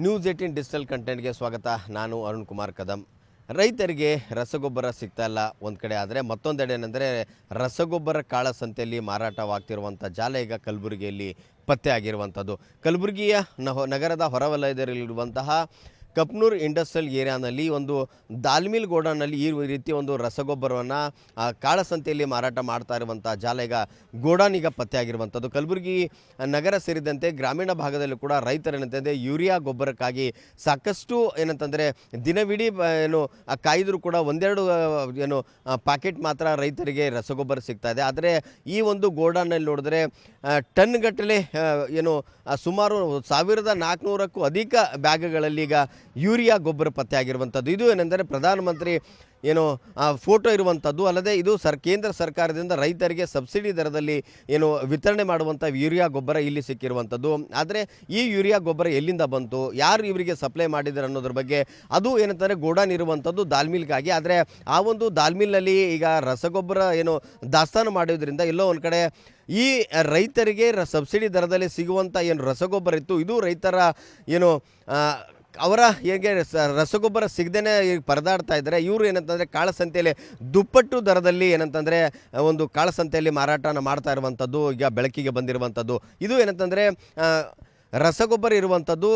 News 18 digital ಕಂಟೆಂಟ್ಗೆ ಸ್ವಾಗತ. ನಾನು ಅರುಣ್ ಕುಮಾರ್ ಕದಂ. ರೈತರಿಗೆ ರಸಗೊಬ್ಬರ ಸಿಗ್ತಾ ಇಲ್ಲ ಒಂದು ಕಡೆ, ಆದರೆ ಮತ್ತೊಂದೆಡೆ ಏನಂದರೆ ರಸಗೊಬ್ಬರ ಕಾಳಸಂತೆಯಲ್ಲಿ ಮಾರಾಟವಾಗ್ತಿರುವಂಥ ಜಾಲ ಈಗ ಕಲಬುರಗಿಯಲ್ಲಿ ಪತ್ತೆ ಆಗಿರುವಂಥದ್ದು. ಕಲಬುರಗಿಯ ನಗರದ ಹೊರವಲಯದಲ್ಲಿರುವಂತಹ ಕಪ್ನೂರ್ ಇಂಡಸ್ಟ್ರಿಯಲ್ ಏರಿಯಾನಲ್ಲಿ ಒಂದು ದಾಲ್ಮಿಲ್ ಗೋಡಾನಲ್ಲಿ ಈ ರೀತಿ ಒಂದು ರಸಗೊಬ್ಬರವನ್ನು ಕಾಳಸಂತೆಯಲ್ಲಿ ಮಾರಾಟ ಮಾಡ್ತಾ ಇರುವಂಥ ಜಾಲ ಈಗ ಗೋಡಾನ್ ಈಗ ಪತ್ತೆ ಆಗಿರುವಂಥದ್ದು. ಕಲಬುರಗಿ ನಗರ ಸೇರಿದಂತೆ ಗ್ರಾಮೀಣ ಭಾಗದಲ್ಲೂ ಕೂಡ ರೈತರೇನಂತಂದರೆ ಯೂರಿಯಾ ಗೊಬ್ಬರಕ್ಕಾಗಿ ಸಾಕಷ್ಟು ಏನಂತಂದರೆ ದಿನವಿಡೀ ಕಾಯ್ದರೂ ಕೂಡ ಒಂದೆರಡು ಪ್ಯಾಕೆಟ್ ಮಾತ್ರ ರೈತರಿಗೆ ರಸಗೊಬ್ಬರ ಸಿಗ್ತಾ ಇದೆ. ಆದರೆ ಈ ಒಂದು ಗೋಡಾನ್ನಲ್ಲಿ ನೋಡಿದ್ರೆ ಟನ್ಗಟ್ಟಲೆ ಸುಮಾರು 1400ಕ್ಕೂ ಅಧಿಕ ಬ್ಯಾಗ್ಗಳಲ್ಲಿ ಈಗ ಯೂರಿಯಾ ಗೊಬ್ಬರ ಪತ್ತೆ ಆಗಿರುವಂಥದ್ದು. ಇದು ಏನೆಂದರೆ ಪ್ರಧಾನಮಂತ್ರಿ ಫೋಟೋ ಇರುವಂಥದ್ದು. ಅಲ್ಲದೆ ಇದು ಕೇಂದ್ರ ಸರ್ಕಾರದಿಂದ ರೈತರಿಗೆ ಸಬ್ಸಿಡಿ ದರದಲ್ಲಿ ವಿತರಣೆ ಮಾಡುವಂಥ ಯೂರಿಯಾ ಗೊಬ್ಬರ ಇಲ್ಲಿ ಸಿಕ್ಕಿರುವಂಥದ್ದು. ಆದರೆ ಈ ಯೂರಿಯಾ ಗೊಬ್ಬರ ಎಲ್ಲಿಂದ ಬಂತು, ಯಾರು ಇವರಿಗೆ ಸಪ್ಲೈ ಮಾಡಿದ್ದಾರೆ ಅನ್ನೋದ್ರ ಬಗ್ಗೆ ಅದು ಏನಂತಂದರೆ ಗೋಡಾನ್ ಇರುವಂಥದ್ದು ದಾಲ್ಮಿಲ್ಗಾಗಿ. ಆದರೆ ಆ ಒಂದು ದಾಲ್ಮಿಲ್ನಲ್ಲಿ ಈಗ ರಸಗೊಬ್ಬರ ದಾಸ್ತಾನು ಮಾಡೋದ್ರಿಂದ ಎಲ್ಲೋ ಒಂದು ಕಡೆ ಈ ರೈತರಿಗೆ ಸಬ್ಸಿಡಿ ದರದಲ್ಲಿ ಸಿಗುವಂಥ ರಸಗೊಬ್ಬರ ಇತ್ತು, ಇದು ರೈತರ ಅವರ ಹೇಗೆ ರಸಗೊಬ್ಬರ ಸಿಗದೇ ಪರದಾಡ್ತಾ ಇದ್ದಾರೆ. ಇವರು ಏನಂತಂದರೆ ಕಾಳಸಂತೆಯಲ್ಲಿ ದುಪ್ಪಟ್ಟು ದರದಲ್ಲಿ ಏನಂತಂದರೆ ಒಂದು ಕಾಳಸಂತೆಯಲ್ಲಿ ಮಾರಾಟನ ಮಾಡ್ತಾ ಇರುವಂಥದ್ದು ಈಗ ಬೆಳಕಿಗೆ ಬಂದಿರುವಂಥದ್ದು. ಇದು ಏನಂತಂದರೆ ರಸಗೊಬ್ಬರ ಇರುವಂಥದ್ದು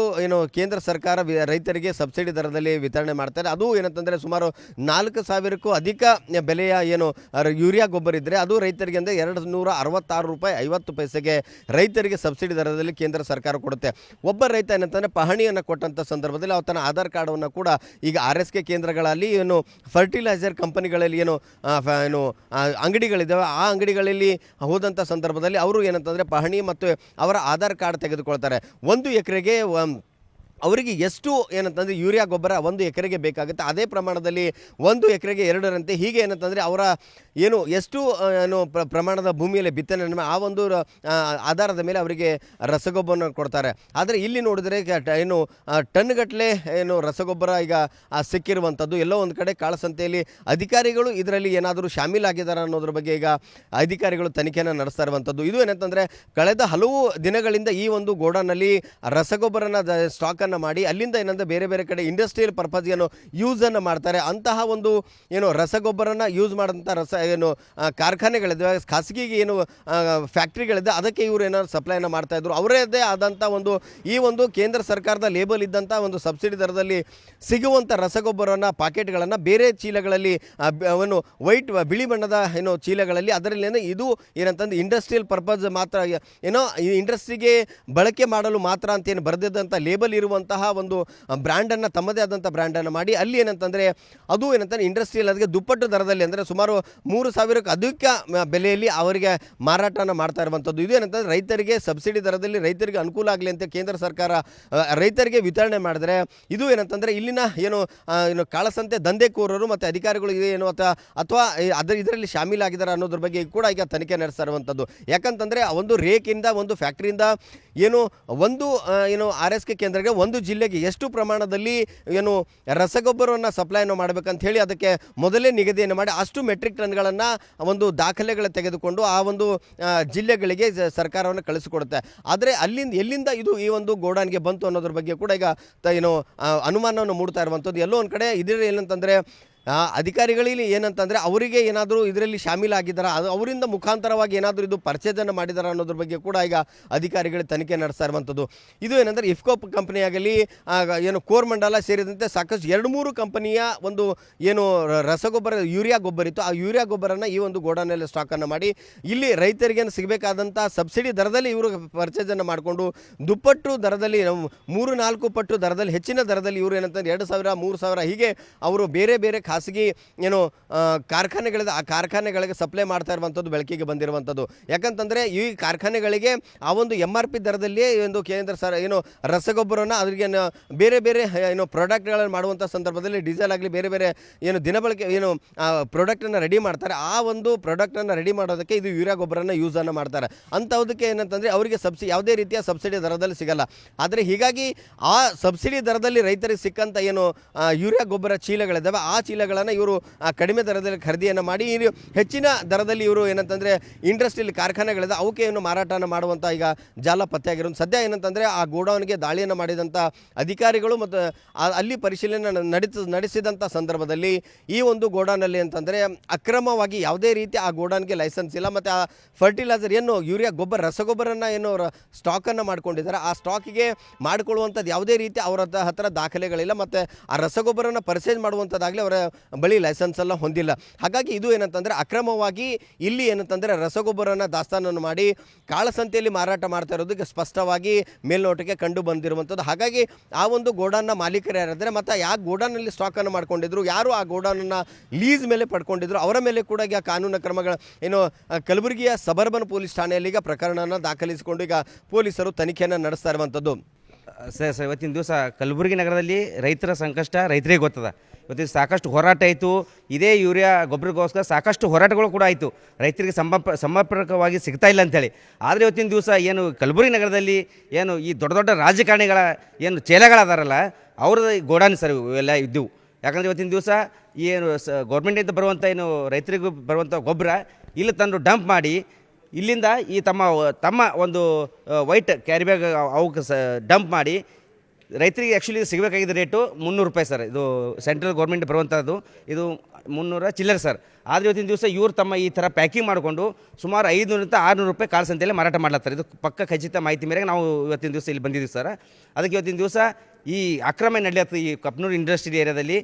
ಕೇಂದ್ರ ಸರ್ಕಾರ ರೈತರಿಗೆ ಸಬ್ಸಿಡಿ ದರದಲ್ಲಿ ವಿತರಣೆ ಮಾಡ್ತಾರೆ. ಅದು ಏನಂತಂದರೆ ಸುಮಾರು 4000ಕ್ಕೂ ಅಧಿಕ ಬೆಲೆಯ ಯೂರಿಯಾ ಗೊಬ್ಬರ ಇದ್ದರೆ ಅದು ರೈತರಿಗೆ ಅಂದರೆ 266 ರೂಪಾಯಿ 50 ಪೈಸೆಗೆ ರೈತರಿಗೆ ಸಬ್ಸಿಡಿ ದರದಲ್ಲಿ ಕೇಂದ್ರ ಸರ್ಕಾರ ಕೊಡುತ್ತೆ. ಒಬ್ಬ ರೈತ ಏನಂತಂದರೆ ಪಹಣಿಯನ್ನು ಕೊಟ್ಟಂಥ ಸಂದರ್ಭದಲ್ಲಿ ಅವತನ ಆಧಾರ್ ಕಾರ್ಡನ್ನು ಕೂಡ ಈಗ RSK ಕೇಂದ್ರಗಳಲ್ಲಿ ಫರ್ಟಿಲೈಸರ್ ಕಂಪನಿಗಳಲ್ಲಿ ಅಂಗಡಿಗಳಿದ್ದಾವೆ, ಆ ಅಂಗಡಿಗಳಲ್ಲಿ ಹೋದಂಥ ಸಂದರ್ಭದಲ್ಲಿ ಅವರು ಏನಂತಂದರೆ ಪಹಣಿ ಮತ್ತು ಅವರ ಆಧಾರ್ ಕಾರ್ಡ್ ತೆಗೆದುಕೊಳ್ತಾರೆ. 1 ಎಕರೆಗೆ ಅವರಿಗೆ ಎಷ್ಟು ಏನಂತಂದರೆ ಯೂರಿಯಾ ಗೊಬ್ಬರ 1 ಎಕರೆಗೆ ಬೇಕಾಗುತ್ತೆ, ಅದೇ ಪ್ರಮಾಣದಲ್ಲಿ 1 ಎಕರೆಗೆ 2ರಂತೆ ಹೀಗೆ ಏನಂತಂದರೆ ಅವರ ಎಷ್ಟು ಪ್ರಮಾಣದ ಭೂಮಿಯಲ್ಲಿ ಬಿತ್ತನೆ ಆ ಒಂದು ಆಧಾರದ ಮೇಲೆ ಅವರಿಗೆ ರಸಗೊಬ್ಬರವನ್ನು ಕೊಡ್ತಾರೆ. ಆದರೆ ಇಲ್ಲಿ ನೋಡಿದರೆ ಟನ್ಗಟ್ಟಲೆ ರಸಗೊಬ್ಬರ ಈಗ ಸಿಕ್ಕಿರುವಂಥದ್ದು. ಎಲ್ಲೋ ಒಂದು ಕಡೆ ಕಾಳಸಂತೆಯಲ್ಲಿ ಅಧಿಕಾರಿಗಳು ಇದರಲ್ಲಿ ಏನಾದರೂ ಶಾಮೀಲಾಗಿದ್ದಾರೆ ಅನ್ನೋದ್ರ ಬಗ್ಗೆ ಈಗ ಅಧಿಕಾರಿಗಳು ತನಿಖೆಯನ್ನು ನಡೆಸ್ತಾ ಇರುವಂಥದ್ದು. ಇದು ಏನಂತಂದರೆ ಕಳೆದ ಹಲವು ದಿನಗಳಿಂದ ಈ ಒಂದು ಗೋಡಾನಲ್ಲಿ ರಸಗೊಬ್ಬರನ ಸ್ಟಾಕ್ ಮಾಡಿ ಅಲ್ಲಿಂದ ಏನಂದ್ರೆ ಬೇರೆ ಬೇರೆ ಕಡೆ ಇಂಡಸ್ಟ್ರಿಯಲ್ ಪರ್ಪಸ್ ಯೂಸನ್ನು ಮಾಡ್ತಾರೆ. ಅಂತಹ ಒಂದು ರಸಗೊಬ್ಬರನ ಯೂಸ್ ಮಾಡೋಂಥ ಕಾರ್ಖಾನೆಗಳಿದ್ದಾವೆ, ಖಾಸಗಿಗೆ ಫ್ಯಾಕ್ಟ್ರಿಗಳಿದೆ, ಅದಕ್ಕೆ ಇವರು ಏನಾದ್ರು ಸಪ್ಲೈನ ಮಾಡ್ತಾಯಿದ್ರು. ಅವರದೇ ಆದಂಥ ಈ ಒಂದು ಕೇಂದ್ರ ಸರ್ಕಾರದ ಲೇಬಲ್ ಇದ್ದಂಥ ಒಂದು ಸಬ್ಸಿಡಿ ದರದಲ್ಲಿ ಸಿಗುವಂಥ ರಸಗೊಬ್ಬರವನ್ನು ಪಾಕೆಟ್ಗಳನ್ನು ಬೇರೆ ಚೀಲಗಳಲ್ಲಿ ಬಿಳಿ ಬಣ್ಣದ ಚೀಲಗಳಲ್ಲಿ ಅದರಲ್ಲಿ ಇದು ಏನಂತಂದ್ರೆ ಇಂಡಸ್ಟ್ರಿಯಲ್ ಪರ್ಪಸ್ ಮಾತ್ರ ಇಂಡಸ್ಟ್ರಿಗೆ ಬಳಕೆ ಮಾಡಲು ಮಾತ್ರ ಅಂತ ಬರೆದಿದ್ದಂಥ ಲೇಬಲ್ ಇರುವಂತಹ ಒಂದು ಬ್ರ್ಯಾಂಡನ್ನು ತಮ್ಮದೇ ಆದಂಥ ಬ್ರ್ಯಾಂಡನ್ನು ಮಾಡಿ ಅಲ್ಲಿ ಏನಂತಂದರೆ ಅದು ಏನಂತಂದರೆ ಇಂಡಸ್ಟ್ರಿಯಲ್ ಅದಕ್ಕೆ ದುಪ್ಪಟ್ಟು ದರದಲ್ಲಿ ಅಂದರೆ ಸುಮಾರು 3000ಕ್ಕೂ ಅಧಿಕ ಬೆಲೆಯಲ್ಲಿ ಅವರಿಗೆ ಮಾರಾಟನ ಮಾಡ್ತಾ ಇರುವಂಥದ್ದು. ಇದು ಏನಂತಂದರೆ ರೈತರಿಗೆ ಸಬ್ಸಿಡಿ ದರದಲ್ಲಿ ರೈತರಿಗೆ ಅನುಕೂಲ ಆಗಲಿ ಅಂತ ಕೇಂದ್ರ ಸರ್ಕಾರ ರೈತರಿಗೆ ವಿತರಣೆ ಮಾಡಿದರೆ ಇದು ಏನಂತಂದರೆ ಇಲ್ಲಿನ ಕಾಳಸಂತೆ ದಂಧೆಕೋರರು ಮತ್ತು ಅಧಿಕಾರಿಗಳು ಅಥವಾ ಇದರಲ್ಲಿ ಶಾಮೀಲಾಗಿದ್ದಾರೆ ಅನ್ನೋದ್ರ ಬಗ್ಗೆ ಕೂಡ ಈಗ ತನಿಖೆ ನಡೆಸ್ತಾ ಇರುವಂಥದ್ದು. ಯಾಕಂತಂದರೆ ಒಂದು ರೇಕಿಂದ ಒಂದು ಫ್ಯಾಕ್ಟ್ರಿಯಿಂದ ಒಂದು RSK ಕೇಂದ್ರಕ್ಕೆ ಒಂದು ಜಿಲ್ಲೆಗೆ ಎಷ್ಟು ಪ್ರಮಾಣದಲ್ಲಿ ರಸಗೊಬ್ಬರವನ್ನು ಸಪ್ಲೈಯನ್ನು ಮಾಡಬೇಕಂತ ಹೇಳಿ ಅದಕ್ಕೆ ಮೊದಲೇ ನಿಗದಿಯನ್ನು ಮಾಡಿ ಅಷ್ಟು ಮೆಟ್ರಿಕ್ ಟನ್ಗಳನ್ನು ಒಂದು ದಾಖಲೆಗಳ ತೆಗೆದುಕೊಂಡು ಆ ಒಂದು ಜಿಲ್ಲೆಗಳಿಗೆ ಸರ್ಕಾರವನ್ನು ಕಳಿಸಿಕೊಡುತ್ತೆ. ಆದರೆ ಎಲ್ಲಿಂದ ಇದು ಈ ಒಂದು ಗೋಡಾನ್ಗೆ ಬಂತು ಅನ್ನೋದ್ರ ಬಗ್ಗೆ ಕೂಡ ಈಗ ಅನುಮಾನವನ್ನು ಮೂಡ್ತಾ ಇರುವಂಥದ್ದು. ಎಲ್ಲೋ ಒಂದು ಕಡೆ ಇದರಲ್ಲಿ ಏನಂತಂದರೆ ಅಧಿಕಾರಿಗಳಿಗೆ ಏನಂತಂದರೆ ಅವರಿಗೆ ಏನಾದರೂ ಇದರಲ್ಲಿ ಶಾಮೀಲಾಗಿದ್ದಾರೆ, ಅದು ಅವರಿಂದ ಮುಖಾಂತರವಾಗಿ ಏನಾದರೂ ಇದು ಪರ್ಚೇಸನ್ನು ಮಾಡಿದ್ದಾರೆ ಅನ್ನೋದ್ರ ಬಗ್ಗೆ ಕೂಡ ಈಗ ಅಧಿಕಾರಿಗಳು ತನಿಖೆ ನಡೆಸ್ತಾ ಇರುವಂಥದ್ದು. ಇದು ಏನಂದರೆ ಇಫ್ಕೋ ಕಂಪನಿಯಾಗಲಿ ಕೋರ್ಮಂಡಲ ಸೇರಿದಂತೆ ಸಾಕಷ್ಟು 2-3 ಕಂಪನಿಯ ಒಂದು ರಸಗೊಬ್ಬರ ಯೂರಿಯಾ ಗೊಬ್ಬರ ಇತ್ತು, ಆ ಯೂರಿಯಾ ಗೊಬ್ಬರನ ಈ ಒಂದು ಗೋಡಾನಲ್ಲಿ ಸ್ಟಾಕನ್ನು ಮಾಡಿ ಇಲ್ಲಿ ರೈತರಿಗೆ ಸಿಗಬೇಕಾದಂಥ ಸಬ್ಸಿಡಿ ದರದಲ್ಲಿ ಇವರು ಪರ್ಚೇಸನ್ನು ಮಾಡಿಕೊಂಡು ದುಪ್ಪಟ್ಟು ದರದಲ್ಲಿ 3-4 ಪಟ್ಟು ದರದಲ್ಲಿ ಹೆಚ್ಚಿನ ದರದಲ್ಲಿ ಇವರು ಏನಂತಂದ್ರೆ 2000-3000 ಹೀಗೆ ಅವರು ಬೇರೆ ಬೇರೆ ಖಾಸಗಿ ಕಾರ್ಖಾನೆಗಳಿದೆ, ಆ ಕಾರ್ಖಾನೆಗಳಿಗೆ ಸಪ್ಲೈ ಮಾಡ್ತಾ ಇರುವಂಥದ್ದು ಬೆಳಕಿಗೆ ಬಂದಿರುವಂಥದ್ದು. ಯಾಕಂತಂದರೆ ಈ ಕಾರ್ಖಾನೆಗಳಿಗೆ ಆ ಒಂದು MRP ದರದಲ್ಲಿ ಒಂದು ಕೇಂದ್ರ ರಸಗೊಬ್ಬರವನ್ನು ಅವರಿಗೆ ಬೇರೆ ಬೇರೆ ಪ್ರಾಡಕ್ಟ್ಗಳನ್ನು ಮಾಡುವಂಥ ಸಂದರ್ಭದಲ್ಲಿ ಡೀಸೆಲ್ ಆಗಲಿ ಬೇರೆ ಬೇರೆ ದಿನಬಳಕೆ ಪ್ರಾಡಕ್ಟನ್ನು ರೆಡಿ ಮಾಡ್ತಾರೆ. ಆ ಒಂದು ಪ್ರಾಡಕ್ಟನ್ನು ರೆಡಿ ಮಾಡೋದಕ್ಕೆ ಇದು ಯೂರಿಯಾ ಗೊಬ್ಬರನ ಯೂಸನ್ನು ಮಾಡ್ತಾರೆ. ಅಂಥದಕ್ಕೆ ಏನಂತಂದರೆ ಅವರಿಗೆ ಯಾವುದೇ ರೀತಿಯ ಸಬ್ಸಿಡಿ ದರದಲ್ಲಿ ಸಿಗಲ್ಲ. ಆದರೆ ಹೀಗಾಗಿ ಆ ಸಬ್ಸಿಡಿ ದರದಲ್ಲಿ ರೈತರಿಗೆ ಸಿಕ್ಕಂಥ ಯೂರಿಯಾ ಗೊಬ್ಬರ ಚೀಲಗಳಿದ್ದಾವೆ, ಆ ಚೀಲ ಚೀಲಗಳನ್ನು ಇವರು ಕಡಿಮೆ ದರದಲ್ಲಿ ಖರೀದಿಯನ್ನು ಮಾಡಿ ಹೆಚ್ಚಿನ ದರದಲ್ಲಿ ಇವರು ಏನಂತಂದರೆ ಇಂಡಸ್ಟ್ರಿಯಲ್ ಕಾರ್ಖಾನೆಗಳಿದೆ ಅವಕ್ಕೆ ಏನು ಮಾರಾಟನ ಮಾಡುವಂಥ ಈಗ ಜಾಲ ಪತ್ತೆಯಾಗಿರೋದು. ಸದ್ಯ ಏನಂತಂದರೆ ಆ ಗೋಡೌನ್ಗೆ ದಾಳಿಯನ್ನು ಮಾಡಿದಂಥ ಅಧಿಕಾರಿಗಳು ಮತ್ತು ಅಲ್ಲಿ ಪರಿಶೀಲನೆ ನಡೆಸಿದಂಥ ಸಂದರ್ಭದಲ್ಲಿ ಈ ಒಂದು ಗೋಡೌನಲ್ಲಿ ಅಂತಂದರೆ ಅಕ್ರಮವಾಗಿ ಯಾವುದೇ ರೀತಿ ಆ ಗೋಡೌನ್ಗೆ ಲೈಸೆನ್ಸ್ ಇಲ್ಲ ಮತ್ತು ಆ ಫರ್ಟಿಲೈಸರ್ ಏನು ಯೂರಿಯಾ ಗೊಬ್ಬರ ರಸಗೊಬ್ಬರನ್ನು ಏನು ಸ್ಟಾಕನ್ನು ಮಾಡ್ಕೊಂಡಿದ್ದಾರೆ ಆ ಸ್ಟಾಕಿಗೆ ಮಾಡಿಕೊಳ್ಳುವಂಥದ್ದು ಯಾವುದೇ ರೀತಿ ಅವರ ಹತ್ರ ದಾಖಲೆಗಳಿಲ್ಲ ಮತ್ತು ಆ ರಸಗೊಬ್ಬರನ ಪರ್ಚೇಸ್ ಮಾಡುವಂಥದ್ದಾಗಲಿ ಅವರ ಬಳಿ ಲೈಸೆನ್ಸ್ ಎಲ್ಲ ಹೊಂದಿಲ್ಲ. ಹಾಗಾಗಿ ಇದು ಏನಂತಂದರೆ ಅಕ್ರಮವಾಗಿ ಇಲ್ಲಿ ಏನಂತಂದರೆ ರಸಗೊಬ್ಬರನ ದಾಸ್ತಾನನ್ನು ಮಾಡಿ ಕಾಳಸಂತೆಯಲ್ಲಿ ಮಾರಾಟ ಮಾಡ್ತಾ ಇರೋದಕ್ಕೆ ಸ್ಪಷ್ಟವಾಗಿ ಮೇಲ್ನೋಟಕ್ಕೆ ಕಂಡು ಬಂದಿರುವಂಥದ್ದು. ಹಾಗಾಗಿ ಆ ಒಂದು ಗೋಡೌನ್ನ ಮಾಲೀಕರು ಯಾರಿದ್ದಾರೆ ಮತ್ತು ಯಾವ ಗೋಡೌನಲ್ಲಿ ಸ್ಟಾಕನ್ನು ಮಾಡ್ಕೊಂಡಿದ್ರು, ಯಾರು ಆ ಗೋಡೌನನ್ನು ಲೀಸ್ ಮೇಲೆ ಪಡ್ಕೊಂಡಿದ್ರು ಅವರ ಮೇಲೆ ಕೂಡ ಈಗ ಕಾನೂನು ಕ್ರಮಗಳ ಏನು ಕಲಬುರಗಿಯ ಸಬರ್ಬನ್ ಪೊಲೀಸ್ ಠಾಣೆಯಲ್ಲಿ ಈಗ ಪ್ರಕರಣವನ್ನು ದಾಖಲಿಸಿಕೊಂಡು ಈಗ ಪೊಲೀಸರು ತನಿಖೆಯನ್ನು ನಡೆಸ್ತಾ ಇರುವಂಥದ್ದು. ಸರ್ ಇವತ್ತಿನ ದಿವಸ ಕಲಬುರಗಿ ನಗರದಲ್ಲಿ ರೈತರ ಸಂಕಷ್ಟ ರೈತರಿಗೆ ಗೊತ್ತದ. ಇವತ್ತಿನ ಸಾಕಷ್ಟು ಹೋರಾಟ ಆಯಿತು, ಇದೇ ಯೂರಿಯಾ ಗೊಬ್ಬರಗೋಸ್ಕರ ಸಾಕಷ್ಟು ಹೋರಾಟಗಳು ಕೂಡ ಆಯಿತು, ರೈತರಿಗೆ ಸಮರ್ಪಕವಾಗಿ ಸಿಗ್ತಾ ಇಲ್ಲ ಅಂತೇಳಿ. ಆದರೆ ಇವತ್ತಿನ ದಿವಸ ಏನು ಕಲಬುರಗಿ ನಗರದಲ್ಲಿ ಏನು ಈ ದೊಡ್ಡ ದೊಡ್ಡ ರಾಜಕಾರಣಿಗಳ ಏನು ಚೇಲೆಗಳದಾರಲ್ಲ ಅವ್ರದ್ದು ಗೋಡಾನ್ ಸರ್ ಇವೆಲ್ಲ ಇದ್ದವು. ಯಾಕಂದರೆ ಇವತ್ತಿನ ದಿವಸ ಏನು ಗೌರ್ಮೆಂಟಿಂದ ಬರುವಂಥ ಏನು ರೈತರಿಗೂ ಬರುವಂಥ ಗೊಬ್ಬರ ಇಲ್ಲಿ ತಂದು ಡಂಪ್ ಮಾಡಿ ಇಲ್ಲಿಂದ ಈ ತಮ್ಮ ಒಂದು ವೈಟ್ ಕ್ಯಾರಿ ಬ್ಯಾಗ್ ಅವಕ್ಕೆ ಡಂಪ್ ಮಾಡಿ ರೈತರಿಗೆ ಆ್ಯಕ್ಚುಲಿ ಸಿಗಬೇಕಾಗಿದ್ದ ರೇಟು 300 ರೂಪಾಯಿ ಸರ್. ಇದು ಸೆಂಟ್ರಲ್ ಗೌರ್ಮೆಂಟ್ ಬರುವಂಥದ್ದು, ಇದು 300 ಚಿಲ್ಲರೆ ಸರ್. ಆದರೆ ಇವತ್ತಿನ ದಿವಸ ಇವ್ರು ತಮ್ಮ ಈ ಥರ ಪ್ಯಾಕಿಂಗ್ ಮಾಡಿಕೊಂಡು ಸುಮಾರು 500-600 ರೂಪಾಯಿ ಕಾಳಸಂತೆಯಲ್ಲಿ ಮಾರಾಟ ಮಾಡ್ಲತ್ತಾರೆ. ಇದು ಪಕ್ಕ ಖಚಿತ ಮಾಹಿತಿ ಮೇರೆಗೆ ನಾವು ಇವತ್ತಿನ ದಿವಸ ಇಲ್ಲಿ ಬಂದಿದ್ದೀವಿ ಸರ್. ಅದಕ್ಕೆ ಇವತ್ತಿನ ದಿವಸ ಈ ಅಕ್ರಮ ನಡೆಯುತ್ತೆ ಈ ಕಪ್ನೂರು ಇಂಡಸ್ಟ್ರಿ ಏರಿಯಾದಲ್ಲಿ.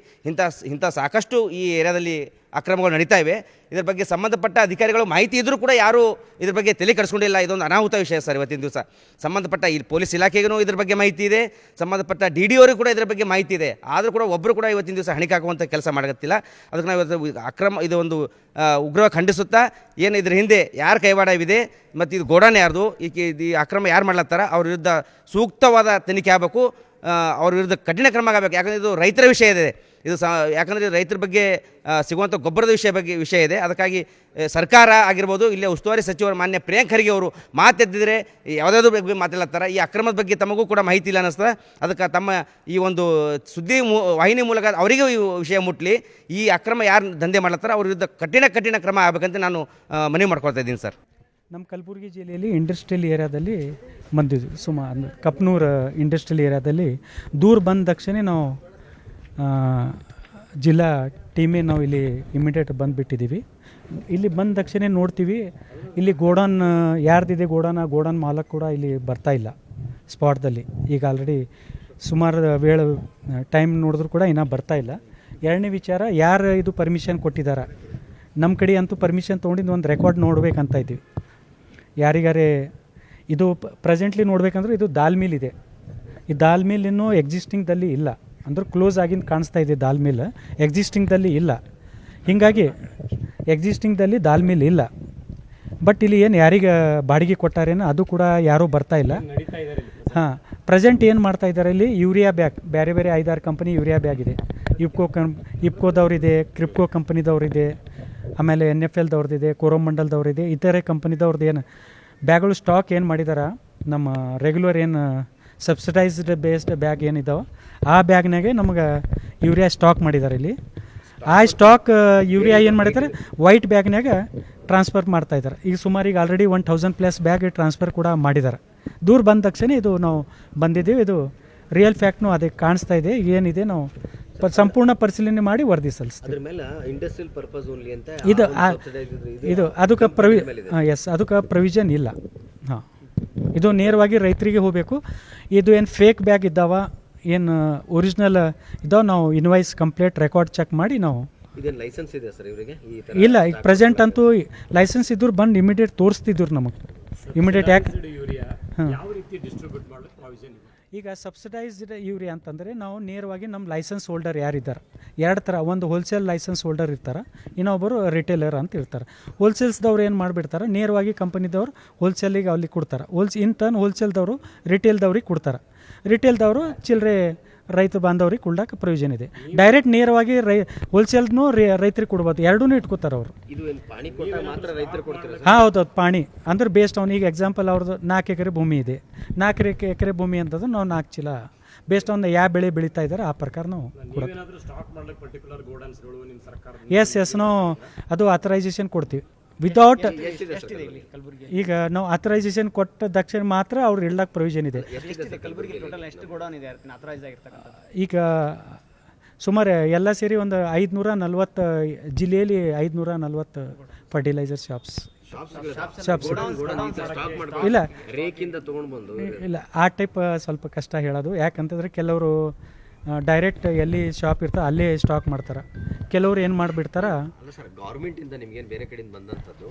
ಇಂಥ ಸಾಕಷ್ಟು ಈ ಏರಿಯಾದಲ್ಲಿ ಅಕ್ರಮಗಳು ನಡೀತಾ ಇವೆ. ಇದ್ರ ಬಗ್ಗೆ ಸಂಬಂಧಪಟ್ಟ ಅಧಿಕಾರಿಗಳು ಮಾಹಿತಿ ಇದ್ದರೂ ಕೂಡ ಯಾರೂ ಇದ್ರ ಬಗ್ಗೆ ತಲೆ ಕೆಡಿಸ್ಕೊಂಡಿಲ್ಲ. ಇದೊಂದು ಅನಾಹುತ ವಿಷಯ ಸರ್. ಇವತ್ತಿನ ದಿವಸ ಸಂಬಂಧಪಟ್ಟ ಈ ಪೊಲೀಸ್ ಇಲಾಖೆಗೂ ಇದ್ರ ಬಗ್ಗೆ ಮಾಹಿತಿ ಇದೆ, ಸಂಬಂಧಪಟ್ಟ DD ಅವರಿಗೂ ಕೂಡ ಇದ್ರ ಬಗ್ಗೆ ಮಾಹಿತಿ ಇದೆ. ಆದರೂ ಕೂಡ ಒಬ್ಬರು ಕೂಡ ಇವತ್ತಿನ ದಿವಸ ಹಣಿಕಾಕುವಂಥ ಕೆಲಸ ಮಾಡಕತ್ತಿಲ್ಲ. ಅದಕ್ಕೆ ನಾವು ಇವತ್ತು ಇದು ಒಂದು ಉಗ್ರವಾಗಿ ಖಂಡಿಸುತ್ತಾ ಏನು ಇದ್ರ ಹಿಂದೆ ಯಾರು ಕೈವಾಡವಿದೆ ಮತ್ತು ಇದು ಗೋಡಾನ್ ಯಾರ್ದು, ಈ ಅಕ್ರಮ ಯಾರು ಮಾಡ್ಲತ್ತಾರ ಅವ್ರ ವಿರುದ್ಧ ಸೂಕ್ತವಾದ ತನಿಖೆ ಆಗಬೇಕು, ಅವ್ರ ವಿರುದ್ಧ ಕಠಿಣ ಕ್ರಮ ಆಗಬೇಕು. ಯಾಕಂದರೆ ಇದು ರೈತರ ವಿಷಯ ಇದೆ. ಇದು ಯಾಕಂದರೆ ರೈತರ ಬಗ್ಗೆ ಸಿಗುವಂಥ ಗೊಬ್ಬರದ ವಿಷಯ ಇದೆ. ಅದಕ್ಕಾಗಿ ಸರ್ಕಾರ ಆಗಿರ್ಬೋದು, ಇಲ್ಲೇ ಉಸ್ತುವಾರಿ ಸಚಿವರು ಮಾನ್ಯ ಪ್ರಿಯಾಂಕ್ ಖರ್ಗೆ ಅವರು ಮಾತೆದ್ದಿದ್ರೆ ಯಾವುದಾದ್ರೂ ಬಗ್ಗೆ ಮಾತಾಡ್ತಾರೆ. ಈ ಅಕ್ರಮದ ಬಗ್ಗೆ ತಮಗೂ ಕೂಡ ಮಾಹಿತಿ ಇಲ್ಲ ಅನ್ನಿಸ್ತದೆ. ಅದಕ್ಕೆ ತಮ್ಮ ಈ ಒಂದು ಸುದ್ದಿ ವಾಹಿನಿ ಮೂಲಕ ಅವರಿಗೂ ಈ ವಿಷಯ ಮುಟ್ಲಿ, ಈ ಅಕ್ರಮ ಯಾರು ದಂಧೆ ಮಾಡ್ಲತ್ತಾರ ಅವ್ರ ವಿರುದ್ಧ ಕಠಿಣ ಕ್ರಮ ಆಗಬೇಕಂತ ನಾನು ಮನವಿ ಮಾಡ್ಕೊಳ್ತಾ ಇದ್ದೀನಿ ಸರ್. ನಮ್ಮ ಕಲಬುರಗಿ ಜಿಲ್ಲೆಯಲ್ಲಿ ಇಂಡಸ್ಟ್ರಿಯಲ್ ಏರಿಯಾದಲ್ಲಿ ಬಂದಿದ್ವಿ. ಸುಮಾರು ಕಪ್ನೂರು ಇಂಡಸ್ಟ್ರಿಯಲ್ ಏರಿಯಾದಲ್ಲಿ ದೂರ ಬಂದ ತಕ್ಷಣ ನಾವು ಜಿಲ್ಲಾ ಟೀಮೇ ನಾವು ಇಲ್ಲಿ ಇಮಿಡಿಯೇಟ್ ಬಂದುಬಿಟ್ಟಿದ್ದೀವಿ. ಇಲ್ಲಿ ಬಂದ ತಕ್ಷಣ ನೋಡ್ತೀವಿ ಇಲ್ಲಿ ಗೋಡೌನ್ ಯಾರ್ದಿದೆ ಗೋಡೌನ್ ಮಾಲಕ್ ಕೂಡ ಇಲ್ಲಿ ಬರ್ತಾ ಇಲ್ಲ ಸ್ಪಾಟ್ದಲ್ಲಿ. ಈಗ ಆಲ್ರೆಡಿ ಸುಮಾರು ಟೈಮ್ ನೋಡಿದ್ರು ಕೂಡ ಇನ್ನೂ ಬರ್ತಾ ಇಲ್ಲ. ಎರಡನೇ ವಿಚಾರ, ಯಾರು ಇದು ಪರ್ಮಿಷನ್ ಕೊಟ್ಟಿದ್ದಾರೆ, ನಮ್ಮ ಕಡೆ ಅಂತೂ ಪರ್ಮಿಷನ್ ತೊಗೊಂಡಿದ್ದು ಒಂದು ರೆಕಾರ್ಡ್ ನೋಡ್ಬೇಕಂತ ಇದ್ದೀವಿ. ಯಾರಿಗಾರೆ ಇದು ಪ್ರೆಸೆಂಟ್ಲಿ ನೋಡ್ಬೇಕಂದ್ರೆ ಇದು ದಾಲ್ ಮಿಲ್ ಇದೆ. ಈ ದಾಲ್ ಮಿಲ್ ಇನ್ನೂ ಎಕ್ಸಿಸ್ಟಿಂಗ್ದಲ್ಲಿ ಇಲ್ಲ, ಅಂದ್ರೆ ಕ್ಲೋಸ್ ಆಗಿಂದ ಕಾಣಿಸ್ತಾ ಇದೆ. ದಾಲ್ ಮಿಲ್ ಎಕ್ಸಿಸ್ಟಿಂಗ್ದಲ್ಲಿ ಇಲ್ಲ, ಹೀಗಾಗಿ ಎಕ್ಸಿಸ್ಟಿಂಗ್ದಲ್ಲಿ ದಾಲ್ ಮಿಲ್ ಇಲ್ಲ. ಬಟ್ ಇಲ್ಲಿ ಏನು ಯಾರಿಗೆ ಬಾಡಿಗೆ ಕೊಟ್ಟಾರೇನೋ ಅದು ಕೂಡ ಯಾರೂ ಬರ್ತಾ ಇಲ್ಲ. ಹಾಂ, ಪ್ರೆಸೆಂಟ್ ಏನು ಮಾಡ್ತಾ ಇದ್ದಾರೆ ಇಲ್ಲಿ ಯೂರಿಯಾ ಬ್ಯಾಗ್, ಬೇರೆ 5-6 ಕಂಪನಿ ಯೂರಿಯಾ ಬ್ಯಾಗ್ ಇದೆ. ಇಪ್ಕೋದವ್ರಿದೆ, ಕ್ರಿಪ್ಕೋ ಕಂಪನಿದವ್ರಿದೆ, ಆಮೇಲೆ NFLದವ್ರದ್ದಿದೆ, ಕೋರೋಮಂಡಲ್ದವ್ರಿದೆ, ಇತರೆ ಕಂಪನಿದವ್ರದ್ದು ಏನು ಬ್ಯಾಗ್ಗಳು ಸ್ಟಾಕ್ ಏನು ಮಾಡಿದಾರೆ, ನಮ್ಮ ರೆಗ್ಯುಲರ್ ಏನು ಸಬ್ಸಿಡೈಸ್ಡ್ ಬೇಸ್ಡ್ ಬ್ಯಾಗ್ ಏನಿದ್ದಾವೆ ಆ ಬ್ಯಾಗ್ನಾಗೆ ನಮಗೆ ಯೂರಿಯಾ ಸ್ಟಾಕ್ ಮಾಡಿದ್ದಾರೆ ಇಲ್ಲಿ. ಆ ಸ್ಟಾಕ್ ಯೂರಿಯಾ ಏನು ಮಾಡಿದ್ದಾರೆ ವೈಟ್ ಬ್ಯಾಗ್ನಾಗ ಟ್ರಾನ್ಸ್ಫರ್ ಮಾಡ್ತಾಯಿದ್ದಾರೆ. ಈಗ ಸುಮಾರು ಈಗ ಆಲ್ರೆಡಿ 1000+ ಬ್ಯಾಗ್ ಟ್ರಾನ್ಸ್ಫರ್ ಕೂಡ ಮಾಡಿದ್ದಾರೆ. ದೂರ ಬಂದ ತಕ್ಷಣ ಇದು ನಾವು ಬಂದಿದ್ದೀವಿ. ಇದು ರಿಯಲ್ ಫ್ಯಾಕ್ಟ್ನು ಅದಕ್ಕೆ ಕಾಣಿಸ್ತಾ ಇದೆ. ಏನಿದೆ ನಾವು ಸಂಪೂರ್ಣ ಪರಿಶೀಲನೆ ಮಾಡಿ ವರದಿ ಸಲ್ಲಿಸ್ತೀವಿ. ಇದು ಅದಕ್ಕೆ ಪ್ರೊವಿಷನ್ ಇಲ್ಲ. ಹಾಂ, ಇದು ನೇರವಾಗಿ ರೈತರಿಗೆ ಹೋಗಬೇಕು. ಇದು ಏನು ಫೇಕ್ ಬ್ಯಾಗ್ ಇದ್ದಾವ, ಏನು ಒರಿಜಿನಲ್ ಇದಾವೆ, ನಾವು ಇನ್ವಾಯ್ಸ್ ಕಂಪ್ಲೀಟ್ ರೆಕಾರ್ಡ್ ಚೆಕ್ ಮಾಡಿ ನಾವು ಲೈಸೆನ್ಸ್ ಇದೆ ಸರ್ ಇವರಿಗೆ ಇಲ್ಲ. ಈಗ ಪ್ರೆಸೆಂಟ್ ಅಂತೂ ಲೈಸೆನ್ಸ್ ಇದ್ರು ಬಂದು ಇಮಿಡಿಯೇಟ್ ತೋರಿಸ್ತಿದ್ರು ನಮಗೆ ಇಮಿಡಿಯೇಟ್. ಯಾಕೆ ಹಾಂ, ಈಗ ಸಬ್ಸಿಡೈಸ್ಡ್ ಯೂರಿಯಾ ಅಂತಂದರೆ ನಾವು ನೇರವಾಗಿ ನಮ್ಮ ಲೈಸೆನ್ಸ್ ಹೋಲ್ಡರ್ ಯಾರಿದ್ದಾರೆ, 2 ಥರ, ಒಂದು ಹೋಲ್ಸೇಲ್ ಲೈಸೆನ್ಸ್ ಹೋಲ್ಡರ್ ಇರ್ತಾರೆ, ಇನ್ನೊಬ್ಬರು ರಿಟೇಲರ್ ಅಂತ ಇರ್ತಾರೆ. ಹೋಲ್ಸೇಲ್ಸ್ದವ್ರು ಏನು ಮಾಡಿಬಿಡ್ತಾರೆ, ನೇರವಾಗಿ ಕಂಪನಿದವ್ರು ಹೋಲ್ಸೇಲಿಗೆ ಅಲ್ಲಿ ಕೊಡ್ತಾರೆ. ಇನ್ ಟರ್ನ್ ಹೋಲ್ಸೇಲ್ದವರು ರಿಟೇಲ್ದವ್ರಿಗೆ ಕೊಡ್ತಾರೆ. ರಿಟೇಲ್ದವರು ಚಿಲ್ಲರೆ ರೈತ ಬಾಂಧವ್ರಿಗೆ ಕೊಡಕ್ಕೆ ಪ್ರಯೋಜನ ಇದೆ. ಡೈರೆಕ್ಟ್ ನೇರವಾಗಿ ಹೋಲ್ಸೇಲ್ನು ರೈತರಿಗೆ ಕೊಡ್ಬೋದು, ಎರಡೂ ಇಟ್ಕೋತಾರೆ ಅವರು. ಹಾಂ, ಹೌದು, ಪಾಣಿ ಅಂದ್ರೆ ಬೇಸ್ಟ್. ಅವ್ನಿಗೆ ಎಕ್ಸಾಂಪಲ್ ಅವ್ರದ್ದು 4 ಎಕರೆ ಭೂಮಿ ಇದೆ. 4 ಎಕರೆ ಭೂಮಿ ಅಂತಂದ್ರೆ ನಾವು 4 ಚೀಲ ಬೇಸ್ಡ್ ಆನ್ ಯಾವ ಬೆಳೆ ಬೆಳೀತಾ ಇದ್ದಾರೆ ಆ ಪ್ರಕಾರ ನಾವು ಕೊಡೋದು. ಎಸ್ ನಾವು ಅದು ಆಥರೈಸೇಷನ್ ಕೊಡ್ತೀವಿ ವಿತೌಟ್. ಈಗ ನಾವು ಆಥರೈಸೇಷನ್ ಕೊಟ್ಟ ತಕ್ಷಣ ಮಾತ್ರ ಅವ್ರು ಇಡ್ಲಕ್ಕೆ ಪ್ರೊವಿಷನ್ ಇದೆ. ಈಗ ಸುಮಾರು ಎಲ್ಲ ಸೇರಿ ಒಂದು 540 ಜಿಲ್ಲೆಯಲ್ಲಿ 540 ಫರ್ಟಿಲೈಸರ್ ಶಾಪ್ಸ್ ಇಲ್ಲ ಇಲ್ಲ ಆ ಟೈಪ್ ಸ್ವಲ್ಪ ಕಷ್ಟ ಹೇಳೋದು. ಯಾಕಂತಂದರೆ ಕೆಲವರು ಡೈರೆಕ್ಟ್ ಎಲ್ಲಿ ಶಾಪ್ ಇರ್ತಾರೆ ಅಲ್ಲೇ ಸ್ಟಾಕ್ ಮಾಡ್ತಾರೆ. ಕೆಲವರು ಏನು ಮಾಡಿಬಿಡ್ತಾರ, ಗೌರ್ಮೆಂಟಿಂದ ನಿಮ್ಗೇನು ಬೇರೆ ಕಡೆಯಿಂದ ಬಂದಂಥದ್ದು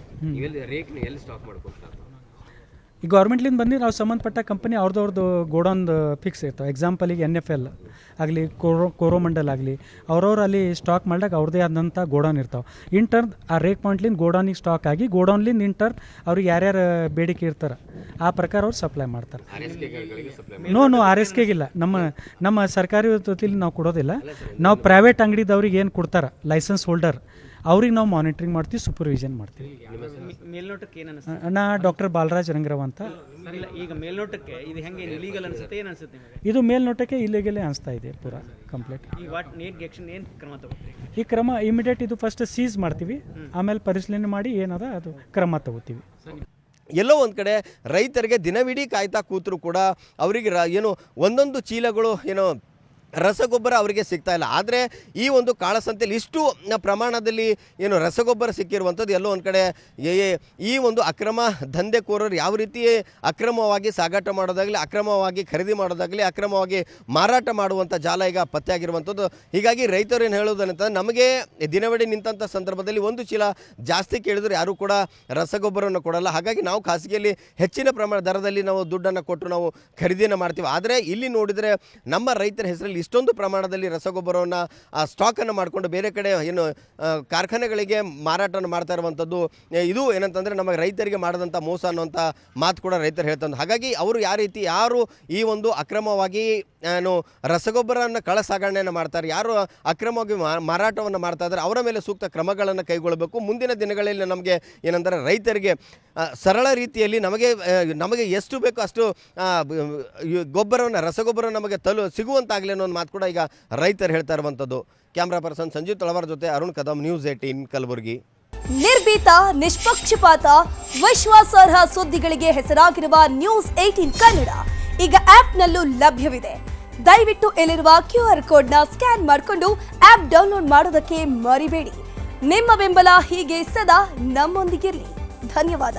ರೇಕ್ನ ಎಲ್ಲಿ ಸ್ಟಾಕ್ ಮಾಡ್ಕೊತಾರೆ? ಈ ಗೌರ್ಮೆಂಟ್ಲಿಂದ ಬಂದು ನಾವು ಸಂಬಂಧಪಟ್ಟ ಕಂಪನಿ ಅವ್ರದ್ದು ಗೋಡೌನ್ದು ಫಿಕ್ಸ್ ಇರ್ತಾವೆ. ಎಕ್ಸಾಂಪಲಿಗೆ NFL ಆಗಲಿ ಕೋರೋಮಂಡಲ್ ಆಗಲಿ ಅವ್ರವ್ರು ಅಲ್ಲಿ ಸ್ಟಾಕ್ ಮಾಡಿದಾಗ ಅವ್ರದ್ದೇ ಆದಂಥ ಗೋಡೌನ್ ಇರ್ತಾವೆ. ಇಂಟರ್ನ್ ಆ ರೇಕ್ ಪಾಯಿಂಟ್ಲಿಂದ ಗೋಡೌನಿಗೆ ಸ್ಟಾಕ್ ಆಗಿ ಗೋಡೌನ್ಲಿಂದ ಇಂಟರ್ನ್ ಅವ್ರಿಗೆ ಯಾರ್ಯಾರು ಬೇಡಿಕೆ ಇರ್ತಾರೆ ಆ ಪ್ರಕಾರ ಅವ್ರು ಸಪ್ಲೈ ಮಾಡ್ತಾರೆ. ನೋ RSKಗಿಲ್ಲ, ನಮ್ಮ ಸರ್ಕಾರಿ ಜೊತೆಲಿ ನಾವು ಕೊಡೋದಿಲ್ಲ. ನಾವು ಪ್ರೈವೇಟ್ ಅಂಗಡಿದವ್ರಿಗೆ ಏನು ಕೊಡ್ತಾರೆ ಲೈಸೆನ್ಸ್ ಹೋಲ್ಡರ್ ಅವ್ರಿಗೆ ನಾವು ಮಾನಿಟ್ರಿಂಗ್ ಮಾಡ್ತೀವಿ, ಸೂಪರ್ವಿಷನ್ ಮಾಡ್ತೀವಿ. ಮೇಲ್ನೋಟಕ್ಕೆ ಏನು ನಾ ಡಾಕ್ಟರ್ ಬಾಲರಾಜ್ ರಂಗರಾವ್ ಅಂತ. ಈಗ ಮೇಲ್ನೋಟಕ್ಕೆ ಇದು ಹೆಂಗೆ ಇಲೀಗಲ್ ಅನ್ಸುತ್ತೆ, ಏನು ಅನ್ಸುತ್ತೆ ನಿಮಗೆ? ಇದು ಮೇಲ್ನೋಟಕ್ಕೆ ಇಲ್ಲಿಗೆಲ್ಲೇ ಅನಿಸ್ತಾ ಇದೆ ಪೂರಾ ಕಂಪ್ಲೀಟ್. ಈಗ ಏನು ಕ್ರಮ ತಗೋತೀವಿ? ಈ ಕ್ರಮ ಇಮಿಡಿಯೇಟ್ ಇದು ಫಸ್ಟ್ ಸೀಸ್ ಮಾಡ್ತೀವಿ, ಆಮೇಲೆ ಪರಿಶೀಲನೆ ಮಾಡಿ ಏನದ ಅದು ಕ್ರಮ ತಗೋತೀವಿ. ಎಲ್ಲೋ ಒಂದು ಕಡೆ ರೈತರಿಗೆ ದಿನವಿಡೀ ಕಾಯ್ತಾ ಕೂತರು ಕೂಡ ಅವರಿಗೆ ಏನು ಒಂದೊಂದು ಚೀಲಗಳು ಏನೋ ರಸಗೊಬ್ಬರ ಅವರಿಗೆ ಸಿಗ್ತಾ ಇಲ್ಲ. ಆದರೆ ಈ ಒಂದು ಕಾಳಸಂತೆಯಲ್ಲಿ ಇಷ್ಟು ಪ್ರಮಾಣದಲ್ಲಿ ಏನು ರಸಗೊಬ್ಬರ ಸಿಕ್ಕಿರುವಂಥದ್ದು ಎಲ್ಲೋ ಒಂದು ಕಡೆ ಈ ಒಂದು ಅಕ್ರಮ ದಂಧೆಕೋರರು ಯಾವ ರೀತಿ ಅಕ್ರಮವಾಗಿ ಸಾಗಾಟ ಮಾಡೋದಾಗಲಿ, ಅಕ್ರಮವಾಗಿ ಖರೀದಿ ಮಾಡೋದಾಗಲಿ, ಅಕ್ರಮವಾಗಿ ಮಾರಾಟ ಮಾಡುವಂಥ ಜಾಲ ಈಗ ಪತ್ತೆಯಾಗಿರುವಂಥದ್ದು. ಹೀಗಾಗಿ ರೈತರು ಏನು ಹೇಳೋದಂತ, ನಮಗೆ ದಿನವಿಡೀ ನಿಂತಹ ಸಂದರ್ಭದಲ್ಲಿ ಒಂದು ಚೀಲ ಜಾಸ್ತಿ ಕೇಳಿದ್ರು ಯಾರೂ ಕೂಡ ರಸಗೊಬ್ಬರವನ್ನು ಕೊಡಲ್ಲ. ಹಾಗಾಗಿ ನಾವು ಖಾಸಗಿಯಲ್ಲಿ ಹೆಚ್ಚಿನ ಪ್ರಮಾಣ ದರದಲ್ಲಿ ನಾವು ದುಡ್ಡನ್ನು ಕೊಟ್ಟು ನಾವು ಖರೀದಿಯನ್ನು ಮಾಡ್ತೀವಿ. ಆದರೆ ಇಲ್ಲಿ ನೋಡಿದರೆ ನಮ್ಮ ರೈತರ ಹೆಸರಲ್ಲಿ ಇಷ್ಟೊಂದು ಪ್ರಮಾಣದಲ್ಲಿ ರಸಗೊಬ್ಬರವನ್ನು ಸ್ಟಾಕನ್ನು ಮಾಡಿಕೊಂಡು ಬೇರೆ ಕಡೆ ಏನು ಕಾರ್ಖಾನೆಗಳಿಗೆ ಮಾರಾಟವನ್ನು ಮಾಡ್ತಾ ಇರುವಂಥದ್ದು, ಇದು ಏನಂತಂದರೆ ನಮ್ಮ ರೈತರಿಗೆ ಮಾಡಿದಂಥ ಮೋಸ ಅನ್ನುವಂಥ ಮಾತು ಕೂಡ ರೈತರು ಹೇಳ್ತಾರೆ. ಹಾಗಾಗಿ ಅವರು ಯಾರು ಈ ಒಂದು ಅಕ್ರಮವಾಗಿ ಏನು ರಸಗೊಬ್ಬರವನ್ನು ಕಳ್ಳ ಸಾಗಣೆಯನ್ನು ಮಾಡ್ತಾರೆ, ಯಾರು ಅಕ್ರಮವಾಗಿ ಮಾರಾಟವನ್ನು ಮಾಡ್ತಾ ಇದ್ದಾರೆ ಅವರ ಮೇಲೆ ಸೂಕ್ತ ಕ್ರಮಗಳನ್ನು ಕೈಗೊಳ್ಳಬೇಕು. ಮುಂದಿನ ದಿನಗಳಲ್ಲಿ ನಮಗೆ ಏನಂದರೆ ರೈತರಿಗೆ ಸರಳ ರೀತಿಯಲ್ಲಿ ನಮಗೆ ಎಷ್ಟು ಬೇಕೋ ಅಷ್ಟು ರಸಗೊಬ್ಬರ ನಮಗೆ ಸಿಗುವಂತಾಗಲಿ ಅನ್ನೋ ಒಂದು ಮಾತು ಕೂಡ ಈಗ ರೈತರು ಹೇಳ್ತಾ ಇರುವಂಥದ್ದು. ಕ್ಯಾಮ್ರಾ ಪರ್ಸನ್ ಸಂಜೀವ್ ತಳವಾರ್ ಜೊತೆ ಅರುಣ್ ಕದಮ್, ನ್ಯೂಸ್ 18 ಕಲಬುರಗಿ. ನಿರ್ಭೀತ, ನಿಷ್ಪಕ್ಷಪಾತ, ವಿಶ್ವಾಸಾರ್ಹ ಸುದ್ದಿಗಳಿಗೆ ಹೆಸರಾಗಿರುವ ನ್ಯೂಸ್ 18 ಕನ್ನಡ ಈಗ ಆಪ್ನಲ್ಲೂ ಲಭ್ಯವಿದೆ. ದಯವಿಟ್ಟು ಇಲ್ಲಿರುವ QR ಕೋಡ್ನ ಸ್ಕ್ಯಾನ್ ಮಾಡಿಕೊಂಡು ಆಪ್ ಡೌನ್ಲೋಡ್ ಮಾಡೋದಕ್ಕೆ ಮರಿಬೇಡಿ. ನಿಮ್ಮ ಬೆಂಬಲ ಹೀಗೆ ಸದಾ ನಮ್ಮೊಂದಿಗಿರಲಿ. ಧನ್ಯವಾದ.